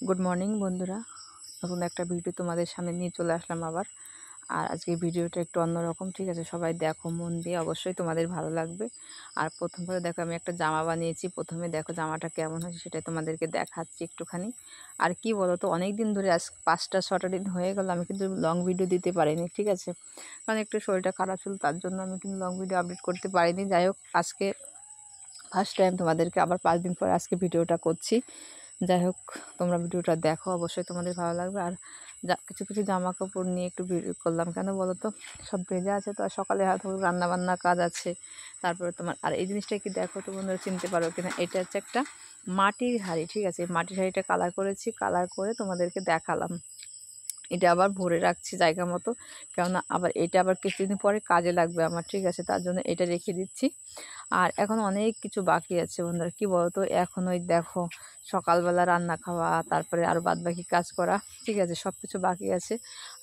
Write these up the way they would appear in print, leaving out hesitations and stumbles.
Good morning বন্ধুরা, নতুন একটা ভিডিও তোমাদের সামনে নিয়ে চলে আসলাম আবার। আর আজকে ভিডিওটা একটু অন্যরকম, ঠিক আছে? সবাই দেখো মন দিয়ে, অবশ্যই তোমাদের ভালো লাগবে। আর প্রথম করে দেখো, আমি একটা জামা বানিয়েছি। প্রথমে দেখো জামাটা কেমন হয়েছে সেটাই তোমাদেরকে দেখাচ্ছি একটুখানি। আর কি বলো তো, অনেক দিন ধরে, আজ 5-6টা দিন হয়ে গেল আমি কিন্তু লং ভিডিও দিতে পারিনি, ঠিক আছে? কারণ একটু শরীরটা খারাপ ছিল, তার জন্য আমি কিন্তু লং ভিডিও আপডেট করতে পারিনি। যাই হোক, আজকে ফার্স্ট টাইম তোমাদেরকে আবার 5 দিন পরে আজকে ভিডিওটা করছি। যাই হোক, তোমরা ভিডিওটা দেখো, অবশ্যই তোমাদের ভালো লাগবে। আর কিছু কিছু জামা কাপড় নিয়ে একটু ভিডিও করলাম, কেন বলো তো, সব ভেজা আছে তো। আর সকালে হয়তো রান্নাবান্না কাজ আছে। তারপরে তোমার আর এই জিনিসটা কি দেখো তো বন্ধুরা, চিনতে পারো কিনা, এটা হচ্ছে একটা মাটির হাঁড়ি, ঠিক আছে? মাটির হাঁড়িটা কালার করেছি, কালার করে তোমাদেরকে দেখালাম। এটা আবার ভরে রাখছি জায়গা মতো, কেননা আবার এটা আবার কিছুদিন পরে কাজে লাগবে আমার, ঠিক আছে? তার জন্য এটা রেখে দিচ্ছি। আর এখন অনেক কিছু বাকি আছে বন্ধুরা, কি বলতো, এখন ওই দেখো সকালবেলা রান্না খাওয়া, তারপরে আরও বাদবাকি কাজ করা, ঠিক আছে? সব কিছু বাকি আছে।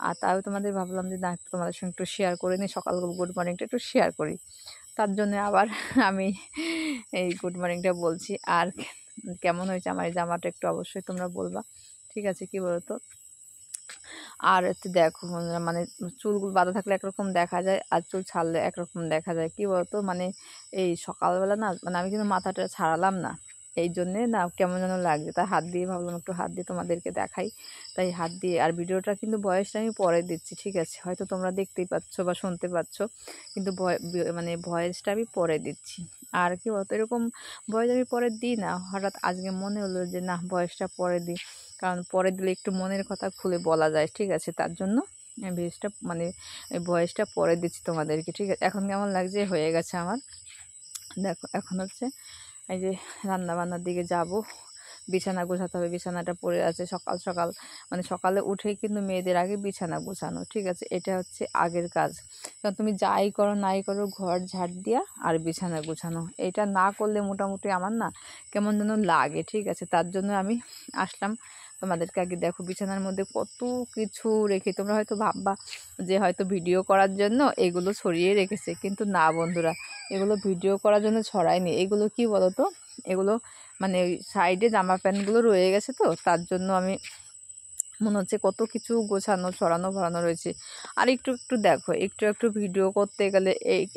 আর তাও তোমাদের ভাবলাম যে না, একটু তোমাদের সঙ্গে একটু শেয়ার করে নিই, সকাল গুড মর্নিংটা একটু শেয়ার করি। তার জন্য আবার আমি এই গুড মর্নিংটা বলছি। আর কেমন হয়েছে আমার এই জামাটা একটু অবশ্যই তোমরা বলবা, ঠিক আছে? কি বলতো, আর দেখো মানে চুলগুলো বাঁধা থাকলে একরকম দেখা যায়, আর চুল ছাড়লে একরকম দেখা যায়। কি বলতো, মানে এই সকালবেলা না, মানে আমি কিন্তু মাথাটা ছাড়ালাম না, এই জন্যে না কেমন যেন লাগছে। তাই হাত দিয়ে ভাবলাম একটু হাত দিয়ে তোমাদেরকে দেখাই, তাই হাত দিয়ে। আর ভিডিওটা কিন্তু ভয়েসটা আমি পরে দিচ্ছি, ঠিক আছে? হয়তো তোমরা দেখতেই পাচ্ছ বা শুনতে পাচ্ছ, কিন্তু মানে ভয়েসটা আমি পরে দিচ্ছি। আর কি বলতো, এরকম ভয়েস আমি পরে দিই না, হঠাৎ আজকে মনে হলো যে না, ভয়েসটা পরে দিই, কারণ পরে দিলে একটু মনের কথা খুলে বলা যায়, ঠিক আছে? তার জন্য ভয়েসটা মানে ভয়েসটা পরে দিচ্ছি তোমাদেরকে, ঠিক আছে? এখন কেমন লাগছে, হয়ে গেছে আমার। দেখো এখন হচ্ছে এই যে রান্না বান্নার দিকে যাব, বিছানা গোছাতে হবে, বিছানাটা পড়ে আছে। সকাল সকাল মানে সকালে উঠেই কিন্তু মেয়েদের আগে বিছানা গোছানো, ঠিক আছে? এটা হচ্ছে আগের কাজ। কারণ তুমি যাই করো নাই করো, ঘর ঝাড় দিয়া আর বিছানা গোছানো, এটা না করলে মোটামুটি আমার না কেমন যেন লাগে, ঠিক আছে? তার জন্য আমি আসলাম তোমাদেরকে আগে। দেখো বিছানার মধ্যে কত কিছু রেখে, তোমরা হয়তো ভাববা যে হয়তো ভিডিও করার জন্য এগুলো ছড়িয়ে রেখেছে, কিন্তু না বন্ধুরা, এগুলো ভিডিও করার জন্য ছড়ায়নি। এগুলো কি বলো তো, এগুলো মানে ওই সাইডে জামা প্যান্টগুলো রয়ে গেছে তো, তার জন্য আমি মনে হচ্ছে কত কিছু গোছানো ছড়ানো ভরানো রয়েছে। আর একটু একটু দেখো, একটু একটু ভিডিও করতে গেলে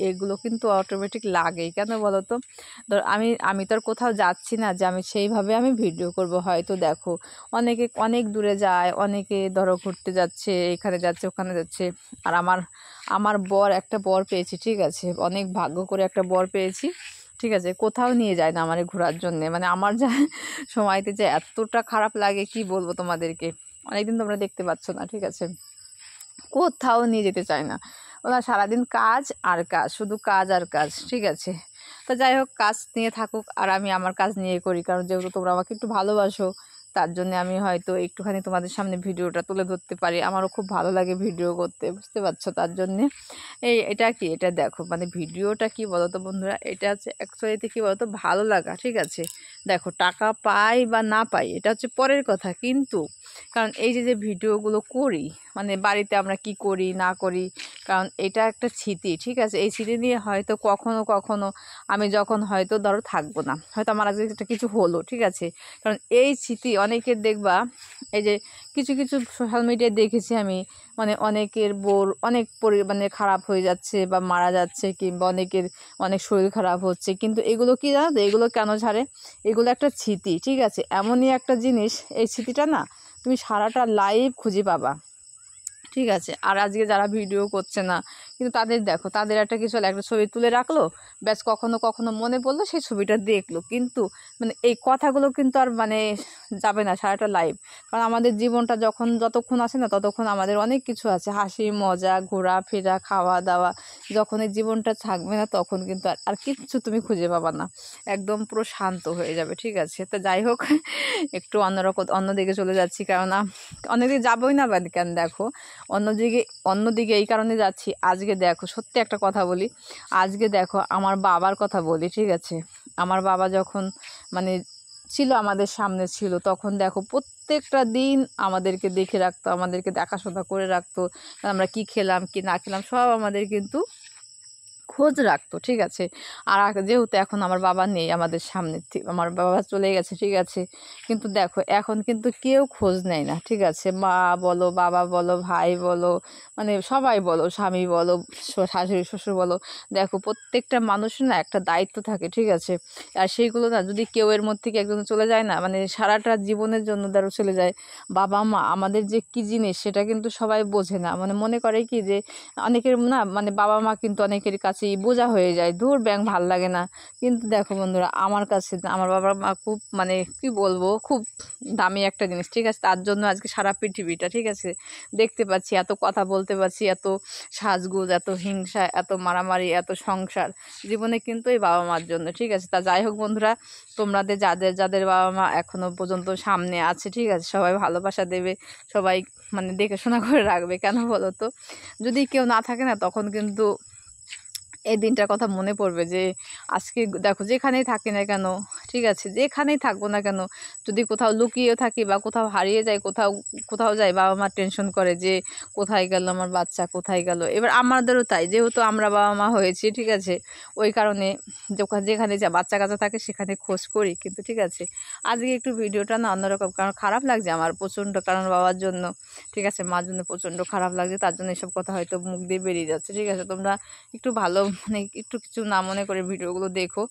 এইগুলো কিন্তু অটোমেটিক লাগেই, কেন বলো তো? ধর আমি তো আর কোথাও যাচ্ছি না যে আমি সেইভাবে আমি ভিডিও করব। হয়তো দেখো অনেকে অনেক দূরে যায়, অনেকে ধরো ঘুরতে যাচ্ছে, এখানে যাচ্ছে ওখানে যাচ্ছে। আর আমার একটা বর পেয়েছি, ঠিক আছে? অনেক ভাগ্য করে একটা বর পেয়েছি, ঠিক আছে? কোথাও নিয়ে যায় না আমার ঘোরার জন্যে, মানে আমার যা সময়তে যে এতটা খারাপ লাগে কি বলবো তোমাদেরকে। অনেকদিন তোমরা দেখতে পাচ্ছ না, ঠিক আছে? কোথাও নিয়ে যেতে চায় না ওরা, সারাদিন কাজ আর কাজ, শুধু কাজ আর কাজ, ঠিক আছে? তা যাই হোক, কাজ নিয়ে থাকুক আর আমি আমার কাজ নিয়ে করি, কারণ যেহেতু তোমরা আমাকে একটু ভালোবাসো, তার জন্য আমি হয়তো একটুখানি তোমাদের সামনে ভিডিওটা তুলে ধরতে পারি। আমারও খুব ভালো লাগে ভিডিও করতে, বুঝতে পারছো? তার জন্যে এটা কি, এটা দেখো, মানে ভিডিওটা কি বলো তো বন্ধুরা, এটা হচ্ছে অ্যাকচুয়ালিতে কি বলো তো, ভালো লাগা, ঠিক আছে? দেখো টাকা পাই বা না পাই এটা হচ্ছে পরের কথা, কিন্তু কারণ এই যে যে ভিডিওগুলো করি, মানে বাড়িতে আমরা কি করি না করি, কারণ এটা একটা স্মৃতি, ঠিক আছে? এই স্মৃতি নিয়ে হয়তো কখনো কখনো আমি যখন হয়তো ধরো থাকবো না, হয়তো আমার আজকে একটা কিছু হলো, ঠিক আছে? কারণ এই স্মৃতি অনেকের দেখবা, এই যে কিছু কিছু সোশ্যাল মিডিয়ায় দেখেছি আমি, মানে অনেকের বোর অনেক মানে খারাপ হয়ে যাচ্ছে বা মারা যাচ্ছে, কিংবা অনেকের অনেক শরীর খারাপ হচ্ছে, কিন্তু এগুলো কি জানো তো, এগুলো কেন ছাড়ে? এগুলো একটা স্মৃতি, ঠিক আছে? এমনই একটা জিনিস, এই স্মৃতিটা না তুমি সারাটা লাইফ খুঁজে পাবা, ঠিক আছে? আর আজকে যারা ভিডিও করছে না, কিন্তু তাদের দেখো, তাদের একটা কিছু একটা ছবি তুলে রাখলো, ব্যাস কখনো কখনো মনে পড়লো সেই ছবিটা দেখলো, কিন্তু মানে এই কথাগুলো কিন্তু আর মানে যাবে না সারাটা লাইফ। কারণ আমাদের জীবনটা যতক্ষণ আছে না, ততক্ষণ আমাদের অনেক কিছু আছে, হাসি মজা, ঘোরাফেরা, খাওয়া দাওয়া। যখন এই জীবনটা থাকবে না, তখন কিন্তু আর কিচ্ছু তুমি খুঁজে পাবা না, একদম পুরো শান্ত হয়ে যাবে, ঠিক আছে? তো যাই হোক, একটু অন্যদিকে চলে যাচ্ছি, কেননা অন্যদিকে যাবোই না, কেন দেখো অন্যদিকে এই কারণে যাচ্ছি। আজকে দেখো সত্যি একটা কথা বলি, আজকে দেখো আমার বাবার কথা বলি, ঠিক আছে? আমার বাবা যখন মানে ছিল, আমাদের সামনে ছিল, তখন দেখো প্রত্যেকটা দিন আমাদেরকে দেখে রাখতো, আমাদেরকে দেখাশোনা করে রাখতো, আমরা কি খেলাম কি না খেলাম সব আমাদের কিন্তু খোঁজ রাখতো, ঠিক আছে। আর যেহেতু এখন আমার বাবা নেই আমাদের সামনে, আমার বাবা চলে গেছে, ঠিক আছে, কিন্তু দেখো এখন কিন্তু কেউ খোঁজ নেয় না, ঠিক আছে। মা বলো, বাবা বলো, ভাই বলো, মানে সবাই বলো, স্বামী বলো, শাশুড়ি শ্বশুর বলো, দেখো প্রত্যেকটা মানুষের না একটা দায়িত্ব থাকে, ঠিক আছে। আর সেইগুলো না যদি কেউ এর মধ্যে থেকে একজন চলে যায় না, মানে সারাটা জীবনের জন্য ধরো চলে যায়, বাবা মা আমাদের যে কী জিনিস সেটা কিন্তু সবাই বোঝে না। মানে মনে করে কি যে অনেকের না, মানে বাবা মা কিন্তু অনেকের কাছেই বোঝা হয়ে যায়, দূর ব্যাং ভাল লাগে না। কিন্তু দেখো বন্ধুরা, আমার কাছে আমার বাবা মা খুব, মানে কি বলবো, খুব দামি একটা জিনিস, ঠিক আছে। তার জন্য আজকে সারা পৃথিবীটা, ঠিক আছে, দেখতে পাচ্ছি, এত কথা বলতে পারছি, এত সাজগুজ, এত হিংসা, এত মারামারি, এত সংসার জীবনে কিন্তু এই বাবা মার জন্য, ঠিক আছে। তা যাই হোক বন্ধুরা, তোমাদের যাদের যাদের বাবা মা এখনো পর্যন্ত সামনে আছে, ঠিক আছে, সবাই ভালোবাসা দেবে, সবাই মানে দেখাশোনা করে রাখবে। কেন বলো তো, যদি কেউ না থাকে না, তখন কিন্তু এই দিনটার কথা মনে পড়বে যে আজকে দেখো যেখানেই থাকি না কেন, ঠিক আছে, যেখানেই থাকবো না কেন, যদি কোথাও লুকিয়ে থাকি বা কোথাও হারিয়ে যাই, কোথাও কোথাও যাই, বাবা মা টেনশন করে যে কোথায় গেল আমার বাচ্চা, কোথায় গেল। এবার আমাদেরও তাই, যেহেতু আমরা বাবা মা হয়েছি, ঠিক আছে, ওই কারণে যেখানে যা বাচ্চা কাচ্চা থাকে সেখানে খোঁজ করি। কিন্তু ঠিক আছে, আজকে একটু ভিডিওটা না অন্যরকম, কারণ খারাপ লাগছে আমার প্রচণ্ড, কারণ বাবার জন্য, ঠিক আছে, মার জন্য প্রচণ্ড খারাপ লাগছে, তার জন্য এসব কথা হয়তো মুখ দিয়ে বেরিয়ে যাচ্ছে, ঠিক আছে। তোমরা একটু ভালো, মানে একটু কিছু না মনে করে ভিডিওগুলো দেখো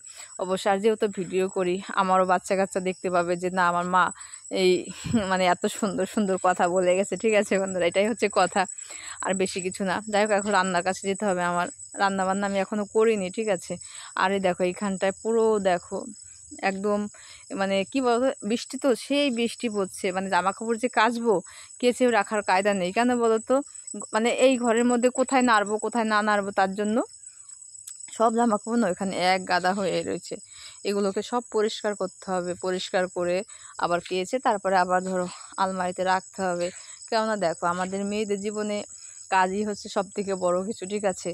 অবশ্যই। আর যেহেতু ভিডিও করি, আমারও বাচ্চা কাচ্চা দেখতে পাবে যে না, আমার মা এই মানে এত সুন্দর সুন্দর কথা বলে গেছে, ঠিক আছে বন্ধুরা, এটাই হচ্ছে কথা, আর বেশি কিছু না। যাই হোক, এখন রান্নার কাছে যেতে হবে আমার, রান্না বান্না আমি এখনও করিনি, ঠিক আছে। আর এই দেখো এইখানটায় পুরো দেখো একদম, মানে কি বলতো, বৃষ্টি তো সেই বৃষ্টি পড়ছে, মানে জামা কাপড় যে কাচবো, কেচেও রাখার কায়দা নেই। কেন বলো তো, মানে এই ঘরের মধ্যে কোথায় নাড়বো কোথায় না নাড়বো, তার জন্য সব জামা কাপড় না ওইখানে এক গাদা হয়ে রয়েছে। এগুলোকে সব পরিষ্কার করতে হবে, পরিষ্কার করে আবার কেচে তারপরে আবার ধরো আলমারিতে রাখতে হবে। কেননা দেখো, আমাদের মেয়েদের জীবনে কাজই হচ্ছে সব থেকে বড় কিছু, ঠিক আছে।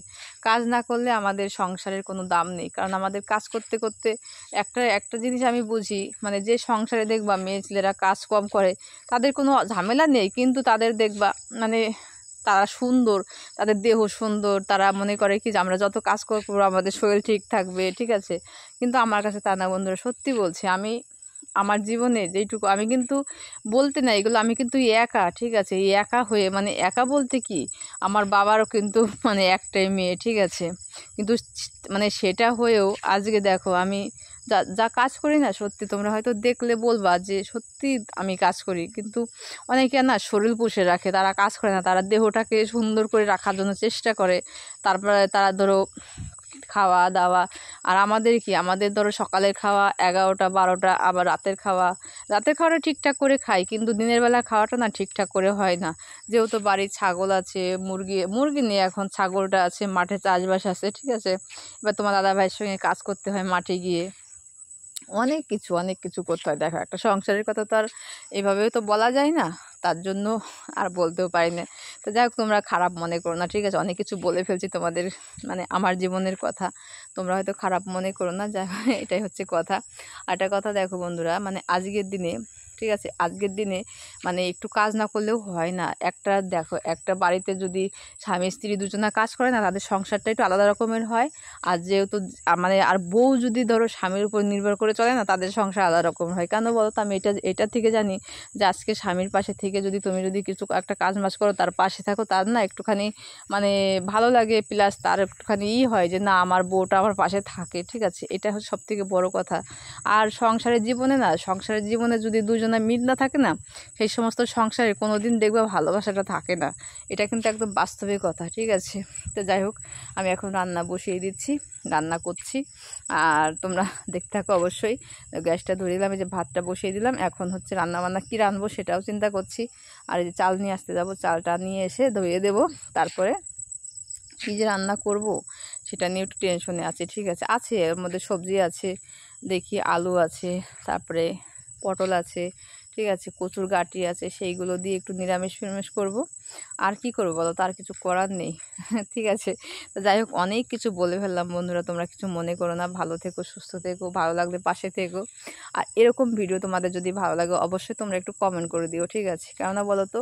কাজ না করলে আমাদের সংসারের কোনো দাম নেই, কারণ আমাদের কাজ করতে করতে একটা একটা জিনিস আমি বুঝি, মানে যে সংসারে দেখবা মেয়ে ছেলেরা কাজ কম করে, তাদের কোনো ঝামেলা নেই, কিন্তু তাদের দেখবা মানে তারা সুন্দর, তাদের দেহ সুন্দর, তারা মনে করে কি যে আমরা যত কাজ করবো আমাদের শরীর ঠিক থাকবে, ঠিক আছে। কিন্তু আমার কাছে তা না বন্ধুরা, সত্যি বলছি, আমি আমার জীবনে যেইটুকু আমি কিন্তু বলতে না এগুলো, আমি কিন্তু একা, ঠিক আছে, এই একা হয়ে, মানে একা বলতে কি, আমার বাবারও কিন্তু মানে একটাই মেয়ে, ঠিক আছে, কিন্তু মানে সেটা হয়েও আজকে দেখো আমি যা যা কাজ করি না, সত্যি তোমরা হয়তো দেখলে বলবা যে সত্যি আমি কাজ করি, কিন্তু অনেকে না শরীর পুষে রাখে, তারা কাজ করে না, তারা দেহটাকে সুন্দর করে রাখার জন্য চেষ্টা করে, তারপরে তারা ধরো খাওয়া দাওয়া। আর আমাদের কি, আমাদের ধরো সকালের খাওয়া 11টা 12টা, আবার রাতের খাওয়াটা ঠিকঠাক করে খাই, কিন্তু দিনের বেলা খাওয়াটা না ঠিকঠাক করে হয় না। যেহেতু বাড়ির ছাগল আছে, মুরগি নেই এখন, ছাগলটা আছে, মাঠে চাষবাস আছে, ঠিক আছে। এবার তোমার দাদা ভাইয়ের সঙ্গে কাজ করতে হয় মাঠে গিয়ে, অনেক কিছু করতে হয়। দেখো, একটা সংসারের কথা তো আর এভাবেও তো বলা যায় না, তার জন্য আর বলতেও পারি না। তো যাই হোক, তোমরা খারাপ মনে করো না, ঠিক আছে, অনেক কিছু বলে ফেলছি তোমাদের, মানে আমার জীবনের কথা, তোমরা হয়তো খারাপ মনে করো না, যাই হোক এটাই হচ্ছে কথা। আর একটা কথা দেখো বন্ধুরা, মানে আজকের দিনে, ঠিক আছে, আজকের দিনে মানে একটু কাজ না করলেও হয় না। একটা দেখো, একটা বাড়িতে যদি স্বামী স্ত্রী দুজনা কাজ করে না, তাদের সংসারটা একটু আলাদা রকমের হয়। আর যেহেতু মানে আর বউ যদি ধরো স্বামীর উপর নির্ভর করে চলে না, তাদের সংসার আলাদা রকম হয়। কেন বলো তো, আমি এটা থেকে জানি যে আজকে স্বামীর পাশে থেকে যদি তুমি যদি কিছু একটা কাজ মাজ করো, তার পাশে থাকো, তার না একটুখানি মানে ভালো লাগে, প্লাস তার একটুখানি হয় যে না, আমার বউটা আমার পাশে থাকে, ঠিক আছে। এটা হচ্ছে সব থেকে বড় কথা। আর সংসারের জীবনে যদি দুজনে মিল না থাকে না, সেই সমস্ত সংসারে কোনো দিন দেখবে ভালোবাসাটা থাকে না। এটা কিন্তু একদম বাস্তবিক কথা, ঠিক আছে। তো যাই হোক, আমি এখন রান্না বসিয়ে দিচ্ছি, রান্না করছি, আর তোমরা দেখতে থাকো অবশ্যই। গ্যাসটা ধরে দিলাম, এই যে ভাতটা বসিয়ে দিলাম, এখন হচ্ছে রান্নাবান্না কী রাঁধবো সেটাও চিন্তা করছি। আর এই যে চাল নিয়ে আসতে যাবো, চালটা নিয়ে এসে ধুয়ে দেবো, তারপরে কী যে রান্না করব সেটা নিয়ে একটু টেনশনে আছে, ঠিক আছে। এর মধ্যে সবজি আছে, দেখি আলু আছে, তারপরে পটল আছে, ঠিক আছে, কচুর গাঁটি আছে, সেইগুলো দিয়ে একটু নিরামিষ ফিরামিষ করবো। আর কি করবো বলো, তো আর কিছু করার নেই। ঠিক আছে, তো যাই হোক অনেক কিছু বলে ফেললাম বন্ধুরা, তোমরা কিছু মনে করো না। ভালো থেকো, সুস্থ থেকো, ভালো লাগলে পাশে থেকো। আর এরকম ভিডিও তোমাদের যদি ভালো লাগে অবশ্যই তোমরা একটু কমেন্ট করে দিও, ঠিক আছে? কেননা বলো তো,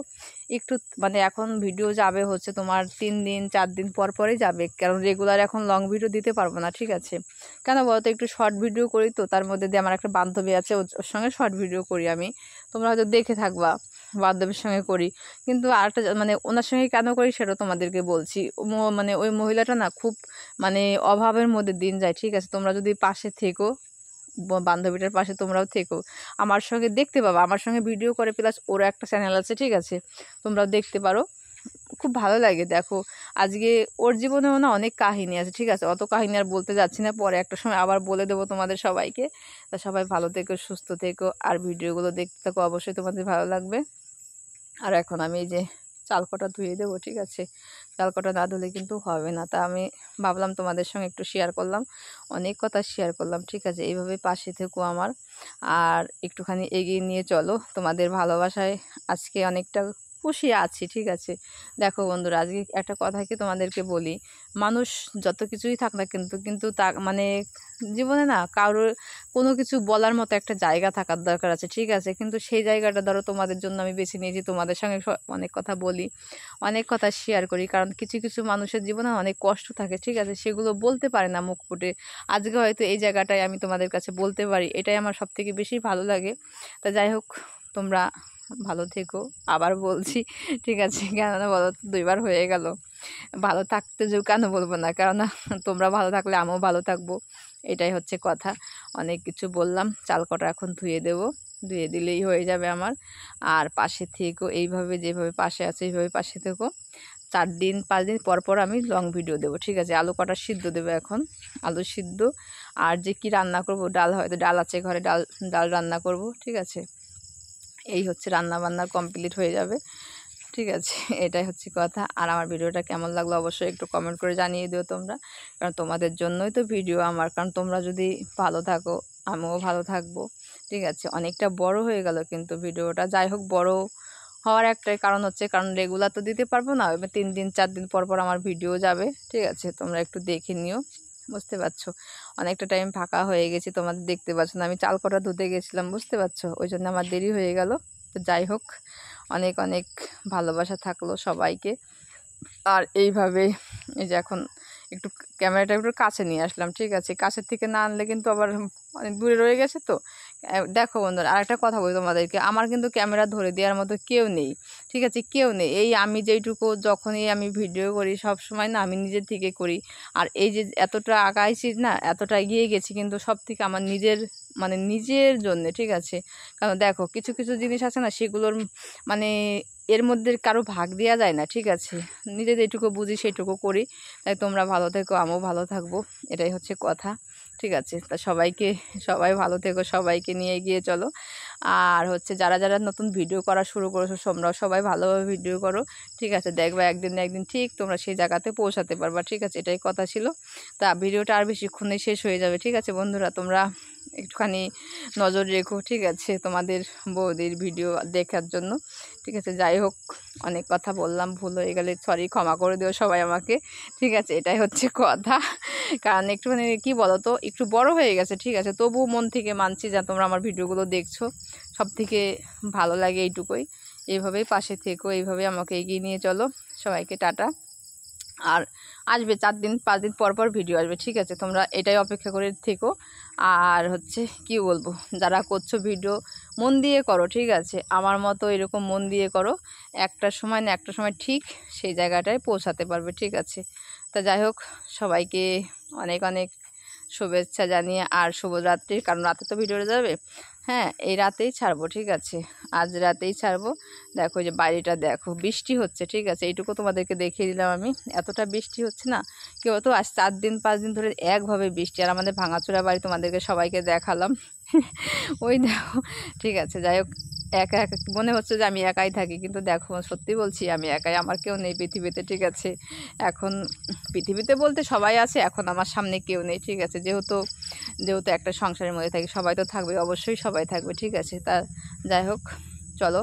একটু মানে এখন ভিডিও যাবে হচ্ছে তোমার 3 দিন 4 দিন পর পরই যাবে, কারণ রেগুলার এখন লং ভিডিও দিতে পারবো না, ঠিক আছে? কেন বলো তো, একটু শর্ট ভিডিও করি, তো তার মধ্যে দিয়ে আমার একটা বান্ধবী আছে, ওর সঙ্গে শর্ট ভিডিও করি আমি, তোমরা হয়তো দেখে থাকবা, বান্ধবীর সঙ্গে করি। কিন্তু আরেকটা মানে ওনার সঙ্গে কেন করি সেটা তোমাদেরকে বলছি। মানে ওই মহিলাটা না খুব মানে অভাবের মধ্যে দিন যায়, ঠিক আছে? তোমরা যদি পাশে থেকো, বান্ধবীটার পাশে তোমরাও থেকো, আমার সঙ্গে দেখতে পাবা, আমার সঙ্গে ভিডিও করে, প্লাস ওরও একটা চ্যানেল আছে, ঠিক আছে? তোমরাও দেখতে পারো, খুব ভালো লাগে। দেখো আজকে ওর জীবনেও না অনেক কাহিনী আছে, ঠিক আছে? অত কাহিনী আর বলতে যাচ্ছি না, পরে একটা সময় আবার বলে দেবো তোমাদের সবাইকে। তা সবাই ভালো থেকো, সুস্থ থেকো, আর ভিডিওগুলো দেখতে থাকো, অবশ্যই তোমাদের ভালো লাগবে। আর এখন আমি এই যে চাল কটা ধুয়ে দেবো, ঠিক আছে? চাল কটা না ধুলে কিন্তু হবে না, তা আমি ভাবলাম তোমাদের সঙ্গে একটু শেয়ার করলাম, অনেক কথা শেয়ার করলাম, ঠিক আছে? এইভাবে পাশে থেকো আমার, আর একটুখানি এগিয়ে নিয়ে চলো। তোমাদের ভালোবাসায় আজকে অনেকটা খুশি আছি, ঠিক আছে? দেখো বন্ধুরা, আজকে একটা কথা কি তোমাদেরকে বলি, মানুষ যত কিছুই থাক না কিন্তু কিন্তু তা মানে জীবনে না কারোর কোনো কিছু বলার মতো একটা জায়গা থাকার দরকার আছে, ঠিক আছে? কিন্তু সেই জায়গাটা ধরো তোমাদের জন্য আমি বেছে নিয়েছি, তোমাদের সঙ্গে অনেক কথা বলি, অনেক কথা শেয়ার করি, কারণ কিছু কিছু মানুষের জীবনে অনেক কষ্ট থাকে, ঠিক আছে? সেগুলো বলতে পারে না মুখ ফুটে। আজকে হয়তো এই জায়গাটায় আমি তোমাদের কাছে বলতে পারি, এটাই আমার সব থেকে বেশি ভালো লাগে। তা যাই হোক, তোমরা ভালো থেকো, আবার বলছি, ঠিক আছে? কেননা বলো তো, 2বার হয়ে গেল। ভালো থাকতে যে কেন বলবো না, কেননা তোমরা ভালো থাকলে আমিও ভালো থাকবো, এটাই হচ্ছে কথা। অনেক কিছু বললাম, চাল কটা এখন ধুয়ে দেবো, ধুয়ে দিলেই হয়ে যাবে আমার। আর পাশে থেকো, এইভাবে যেভাবে পাশে আছে এইভাবে পাশে থেকো। 4 দিন 5 দিন পর পর আমি লং ভিডিও দেবো, ঠিক আছে? আলু কটা সিদ্ধ দেবো এখন, আলু সিদ্ধ। আর যে কি রান্না করব, ডাল, হয়তো ডাল আছে ঘরে, ডাল ডাল রান্না করব, ঠিক আছে? এই হচ্ছে রান্না বান্না কমপ্লিট হয়ে যাবে, ঠিক আছে? এটাই হচ্ছে কথা। আর আমার ভিডিওটা কেমন লাগলো অবশ্যই একটু কমেন্ট করে জানিয়ে দিও তোমরা, কারণ তোমাদের জন্যই তো ভিডিও আমার, কারণ তোমরা যদি ভালো থাকো আমিও ভালো থাকবো, ঠিক আছে? অনেকটা বড় হয়ে গেল কিন্তু ভিডিওটা, যাই হোক, বড় হওয়ার একটাই কারণ হচ্ছে, কারণ রেগুলার তো দিতে পারবো না, এবার 3 দিন 4 দিন পর পর আমার ভিডিও যাবে, ঠিক আছে? তোমরা একটু দেখে নিও, বুঝতে পারছো? অনেকটা টাইম ফাঁকা হয়ে গেছি, তোমাদের দেখতে পাচ্ছ না, আমি চাল কটা ধুতে গেছিলাম, বুঝতে পারছো? ওই জন্য আমার দেরি হয়ে গেল। তো যাই হোক, অনেক অনেক ভালোবাসা থাকলো সবাইকে। আর এইভাবে এই যে এখন একটু ক্যামেরাটা একটু কাছে নিয়ে আসলাম, ঠিক আছে? কাছের থেকে না আনলে কিন্তু আবার অনেক দূরে রয়ে গেছে তো। দেখো বন্ধুরা, আর একটা কথা বলি তোমাদেরকে, আমার কিন্তু ক্যামেরা ধরে দেওয়ার মতো কেউ নেই, ঠিক আছে? কেউ নেই। এই আমি যেইটুকু যখনই আমি ভিডিও করি সব সময় না আমি নিজের থেকে করি। আর এই যে এতটা আগাইছি না, এতটা এগিয়ে গেছি কিন্তু সব থেকে আমার নিজের মানে নিজের জন্যে, ঠিক আছে? কারণ দেখো কিছু কিছু জিনিস আছে না, সেগুলোর মানে এর মধ্যে কারো ভাগ দেওয়া যায় না, ঠিক আছে? নিজেদের যেটুকু বুঝি সেটুকু করি। তাই তোমরা ভালো থেকো, আমিও ভালো থাকবো, এটাই হচ্ছে কথা, ঠিক আছে? তা সবাই ভালো থেকো, সবাইকে নিয়ে এগিয়ে চলো। আর হচ্ছে যারা যারা নতুন ভিডিও করা শুরু করেছো তোমরাও সবাই ভালোভাবে ভিডিও করো, ঠিক আছে? দেখবা একদিন না একদিন ঠিক তোমরা সেই জায়গাতে পৌঁছাতে পারবা, ঠিক আছে? এটাই কথা ছিল। তা ভিডিওটা আর বেশিক্ষণে শেষ হয়ে যাবে, ঠিক আছে বন্ধুরা? তোমরা একটুখানি নজর রেখো, ঠিক আছে? তোমাদের বৌদির ভিডিও দেখার জন্য, ঠিক আছে? যাই হোক, অনেক কথা বললাম, ভুল হয়ে গেলে সরি, ক্ষমা করে দিও সবাই আমাকে, ঠিক আছে? এটাই হচ্ছে কথা। কারণ একটুখানি কি বলো তো, একটু বড় হয়ে গেছে, ঠিক আছে? তবুও মন থেকে মানছি যে তোমরা আমার ভিডিওগুলো দেখছো, সব থেকে ভালো লাগে এইটুকুই। এইভাবেই পাশে থেকো, এইভাবেই আমাকে এগিয়ে নিয়ে চলো। সবাইকে টাটা। আর আসবে 4 দিন 5 দিন পর পর ভিডিও আসবে, ঠিক আছে? তোমরা এটাই অপেক্ষা করে থেকো। আর হচ্ছে কি বলবো, যারা করছো ভিডিও মন দিয়ে করো, ঠিক আছে? আমার মতো এরকম মন দিয়ে করো, একটা সময় না একটা সময় ঠিক সেই জায়গাটায় পৌঁছাতে পারবে, ঠিক আছে? তা যাই হোক, সবাইকে অনেক অনেক শুভেচ্ছা জানিয়ে আর শুভরাত্রি, কারণ রাতে তো ভিডিওটা যাবে। হ্যাঁ, এই রাতেই ছাড়বো, ঠিক আছে? আজ রাতেই ছাড়বো। দেখো যে বাইরেটা দেখো, বৃষ্টি হচ্ছে, ঠিক আছে? এইটুকু তোমাদেরকে দেখিয়ে দিলাম আমি, এতটা বৃষ্টি হচ্ছে না কেউ তো, আজ 4 দিন 5 দিন ধরে একভাবে বৃষ্টি। আর আমাদের ভাঙাচোরা বাড়ি তোমাদেরকে সবাইকে দেখালাম। ওই দেখো, ঠিক আছে? যাই হোক, একা একা মনে হচ্ছে যে আমি একাই থাকি, কিন্তু দেখো সত্যি বলছি আমি একাই, আমার কেউ নেই পৃথিবীতে, ঠিক আছে? এখন পৃথিবীতে বলতে সবাই আছে, এখন আমার সামনে কেউ নেই, ঠিক আছে? যেহেতু একটা সংসারের মধ্যে থাকি, সবাই তো থাকবে, অবশ্যই সবাই থাকবে, ঠিক আছে? তা যাই হোক, চলো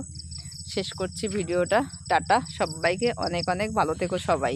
শেষ করছি ভিডিওটা। টাটা, সবাইকে অনেক অনেক ভালো থেকো সবাই।